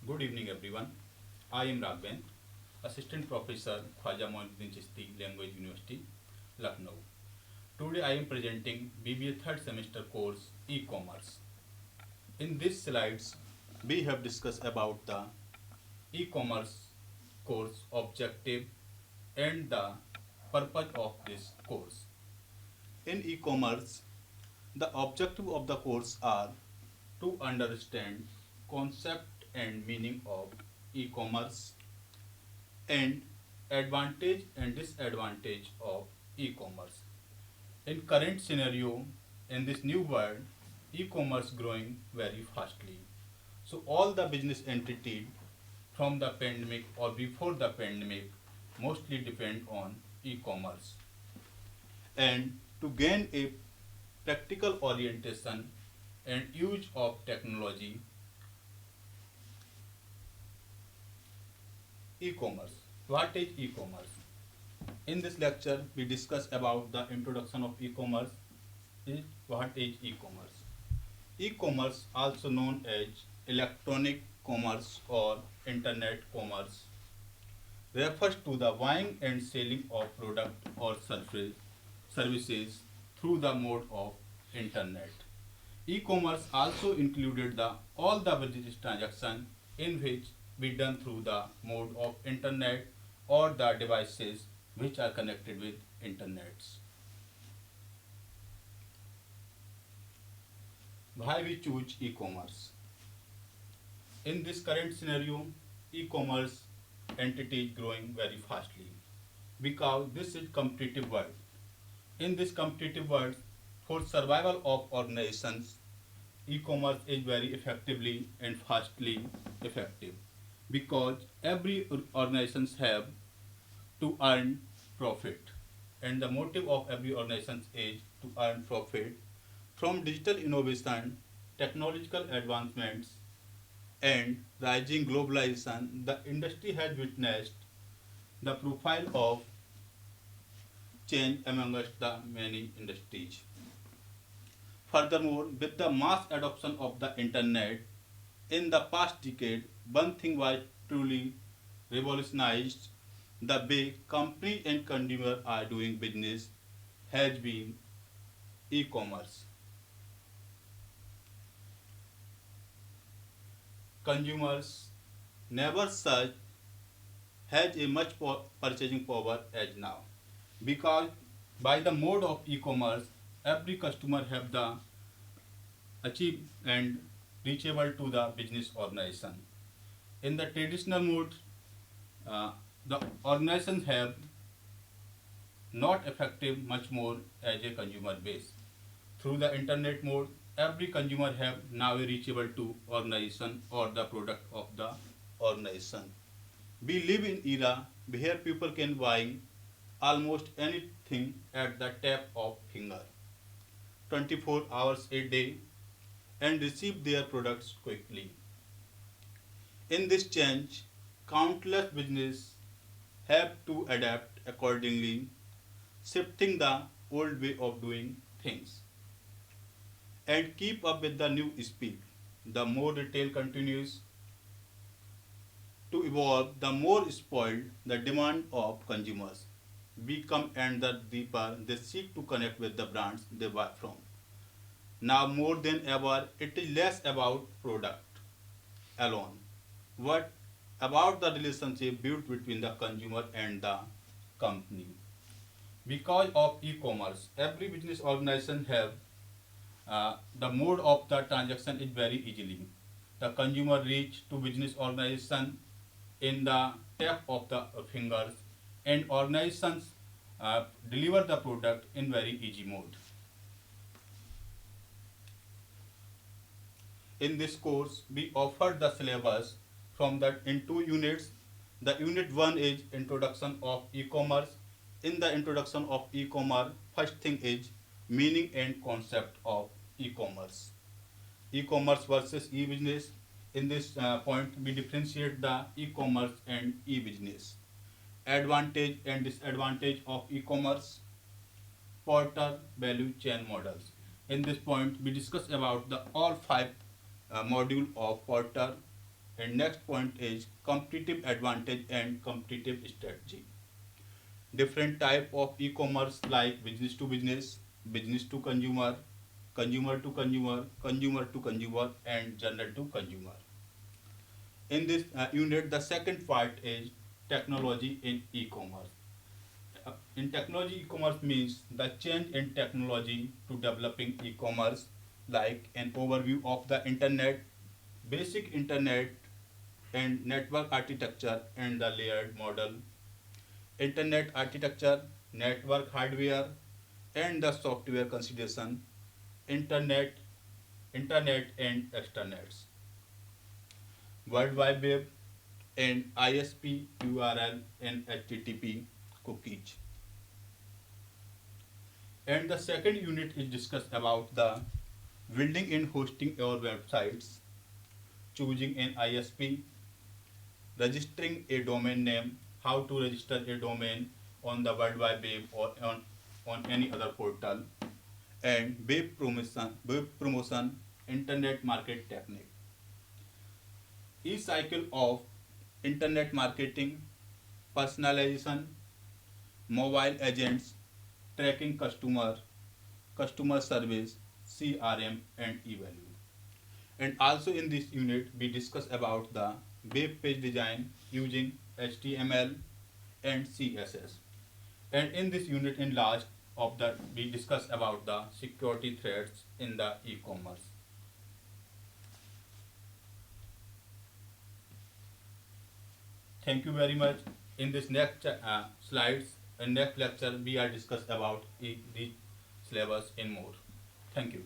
Good evening, everyone. I am Raghavan, Assistant Professor, Khwaja Moinuddin Chishti, Language University, Lucknow. Today I am presenting BBA third semester course E-commerce. In these slides, we have discussed about the e-commerce course objective and the purpose of this course. In e-commerce, the objective of the course are to understand concept and meaning of e-commerce and advantage and disadvantage of e-commerce. In current scenario, in this new world, e-commerce growing very fastly. So all the business entity from the pandemic or before the pandemic mostly depend on e-commerce. And to gain a practical orientation and use of technology, e-commerce. What is e-commerce? In this lecture, we discuss about the introduction of e-commerce. What is e-commerce? E-commerce, also known as electronic commerce or internet commerce, refers to the buying and selling of product or services through the mode of internet. E-commerce also included the all the business transaction in which be done through the mode of internet or the devices which are connected with internets. Why we choose e-commerce? In this current scenario, e-commerce entity is growing very fastly because this is competitive world. In this competitive world, for survival of organizations, e-commerce is very effectively and fastly effective because every organizations have to earn profit, and the motive of every organization is to earn profit. From digital innovation, technological advancements, and rising globalization, the industry has witnessed the profile of change amongst the many industries. Furthermore, with the mass adoption of the internet in the past decade, one thing was truly revolutionized the way company and consumer are doing business has been e-commerce. Consumers never such has a much purchasing power as now because by the mode of e-commerce every customer have the achieve and reachable to the business organization. In the traditional mode, the organizations have not effective much more as a consumer base. Through the internet mode, every consumer have now a reachable to organization or the product of the organization. We live in era where people can buy almost anything at the tap of finger, 24 hours a day, and receive their products quickly. In this change, countless businesses have to adapt accordingly, shifting the old way of doing things and keep up with the new speed. The more retail continues to evolve, the more spoiled the demand of consumers become and the deeper they seek to connect with the brands they buy from. Now more than ever, it is less about product alone, but about the relationship built between the consumer and the company. Because of e-commerce, every business organization have the mode of the transaction is very easily. The consumer reach to business organization in the tap of the fingers, and organizations deliver the product in very easy mode. In this course, we offer the syllabus from that in two units. The unit one is introduction of e-commerce. In the introduction of e-commerce, first thing is meaning and concept of e-commerce. E-commerce versus e-business. In this point, we differentiate the e-commerce and e-business. Advantage and disadvantage of e-commerce. Porter value chain models. In this point, we discuss about the all five module of Porter And next point is competitive advantage and competitive strategy. Different type of e-commerce like business to business, business to consumer, consumer to consumer, consumer to consumer, and general to consumer. In this unit, the second part is technology in e-commerce. In technology, e-commerce means the change in technology to developing e-commerce, like an overview of the internet, basic internet and network architecture and the layered model, internet architecture, network hardware, and the software consideration, internet, internet and externets, World Wide Web and ISP, URL and HTTP cookies. And the second unit is discussed about the building and hosting your websites, choosing an ISP, registering a domain name, how to register a domain on the World Wide Web or on any other portal, and web promotion, internet market technique. Each cycle of internet marketing, personalization, mobile agents, tracking customer, customer service, CRM, and e-value. And also in this unit, we discuss about the web page design using HTML and CSS. And in this unit, in last of that, we discuss about the security threats in the e-commerce. Thank you very much. In this next slides and next lecture, we are discuss about the syllabus in more. Thank you.